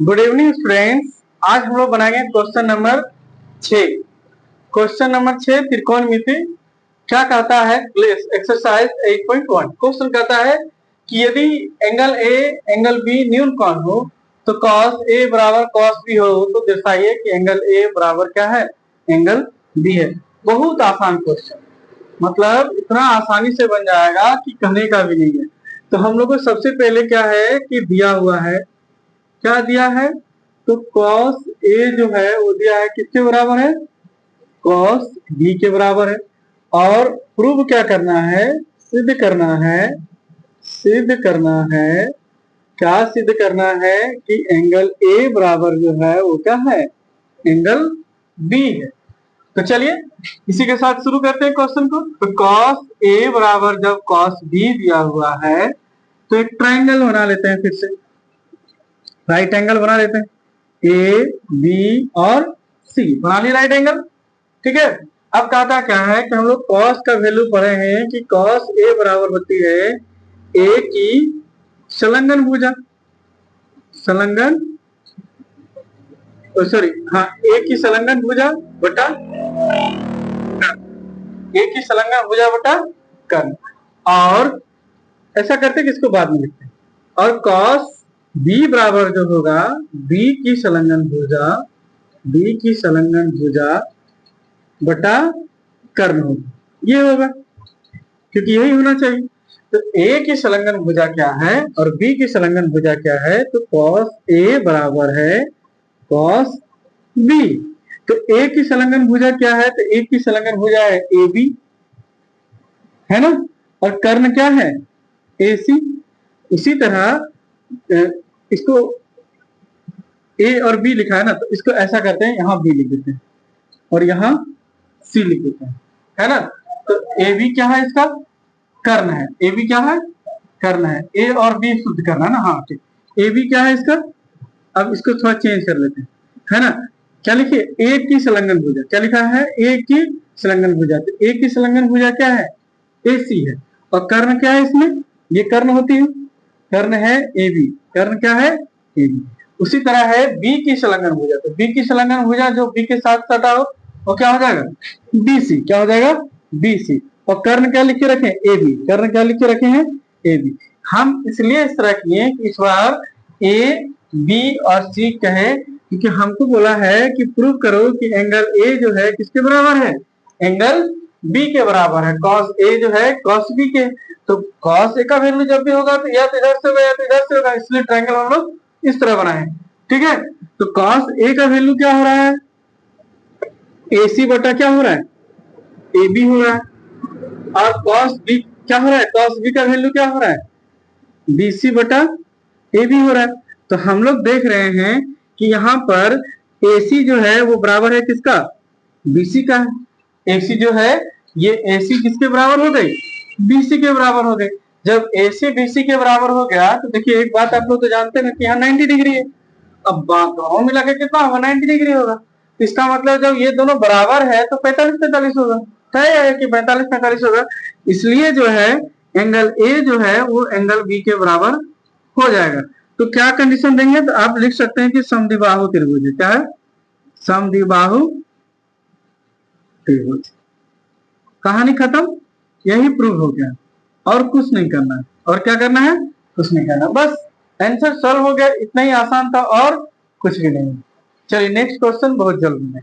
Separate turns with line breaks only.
Good evening students. आज हम लोग बनाएंगे क्वेश्चन नंबर 6। क्वेश्चन नंबर 6 त्रिकोणमिति क्या कहता है? एक्सरसाइज 8.1 क्वेश्चन कहता है कि यदि एंगल ए एंगल बी न्यून कोण हो तो cos ए बराबर cos बी हो तो दर्शाइए कि एंगल ए बराबर क्या है? एंगल बी है। बहुत आसान क्वेश्चन, मतलब इतना आसानी से बन जाएगा कि कहने का भी नहीं है। तो हम लोग को सबसे पहले क्या है कि दिया हुआ है, क्या दिया है? तो cos A जो है वो दिया है किसके बराबर है? cos B के बराबर है। और प्रूव क्या करना है? सिद्ध करना है। क्या सिद्ध करना है कि एंगल A बराबर जो है वो क्या है? एंगल B है। तो चलिए इसी के साथ शुरू करते हैं क्वेश्चन को। तो cos A बराबर जब cos B दिया हुआ है तो एक ट्राइंगल बना लेते हैं, फिर से राइट एंगल बना लेते हैं। ए बी और सी बना लिया राइट एंगल, ठीक है। अब कहता क्या है कि हम लोग cos का वैल्यू पढ़े हैं कि cos ए बराबर होती है ए की संलग्न भुजा, ए की संलग्न भुजा बटा ए की संलग्न भुजा बटा कर्ण। और ऐसा करते कि इसको बाद में लिखते हैं। और cos b बराबर जो होगा b की संलग्न भुजा बटा कर्ण होगा, ये होगा, क्योंकि यही होना चाहिए। तो a की संलग्न भुजा क्या है और b की संलग्न भुजा क्या है? तो cos a बराबर है cos b। तो a की संलग्न भुजा क्या है? तो a की संलग्न भुजा है ab, है ना। और कर्ण क्या है? ac। इसी तरह इसको a और b लिखा है ना, तो इसको ऐसा करते हैं, यहाँ b लिख देते हैं और यहाँ c लिख देते हैं, है ना। तो ए बी क्या है? इसका कर्ण है। ए बी क्या है? कर्ण है। ए और बी शुद्ध करना है ना, हाँ ठीक। ए बी क्या है इसका? अब इसको थोड़ा चेंज कर लेते हैं, है ना। क्या लिखिए? ए की संलग्न भुजा, क्या लिखा है? ए की संलग्न भुजा। तो ए की संलग्न भुजा क्या है? ए सी है। और कर्ण क्या है इसमें? ये कर्ण होती है, कर्ण है ए बी। कर्ण क्या है? A B. उसी तरह है बी की संलग्न भुजा। तो बी की संलग्न भुजा जो बी के साथ सटा हो वो क्या हो जाएगा? बीसी। क्या हो जाएगा? बीसी। और कर्ण क्या लिख के रखे? A B. कर्ण क्या लिख के रखे हैं? A B. हम इसलिए इस तरह किए कि इस बार ए बी और सी कहे, क्योंकि हमको बोला है कि प्रूव करो कि एंगल ए जो है किसके बराबर है? एंगल बी के बराबर है। cos ए जो है cos बी के। तो cos ए का वैल्यू जब भी होगा तो या तो इधर से होगा या तो इधर से होगा, इसलिए ट्रायंगल हम लोग इस तरह बनाए, ठीक है। तो cos ए का वैल्यू क्या हो रहा है? ए सी बटा क्या हो रहा है? ए बी हो रहा है। और cos बी क्या हो रहा है? cos बी का वैल्यू क्या हो रहा है? बी सी बटा ए बी हो रहा है। तो हम लोग देख रहे हैं कि यहाँ पर ए सी जो है वो बराबर है किसका? बी सी का है। ए सी जो है ये ए सी किसके बराबर हो गई? बी सी के बराबर हो गई। जब ए सी बी सी के बराबर हो गया तो देखिए एक बात आप लोग तो जानते हैं कि यहाँ 90 डिग्री है। अब दोनों मिला के कितना होगा? 90 डिग्री होगा। इसका मतलब जब ये दोनों बराबर है तो 45-45 होगा, तय है कि 45-45 होगा। इसलिए जो है एंगल ए जो है वो एंगल बी के बराबर हो जाएगा। तो क्या कंडीशन देंगे? तो आप लिख सकते हैं कि समद्विबाहु त्रिभुज। क्या है? समद्विबाहु त्रिभुज। कहानी खत्म, यही प्रूव हो गया, और कुछ नहीं करना है। और क्या करना है? कुछ नहीं करना, बस आंसर सॉल्व हो गया। इतना ही आसान था और कुछ भी नहीं। चलिए नेक्स्ट क्वेश्चन बहुत जल्द में।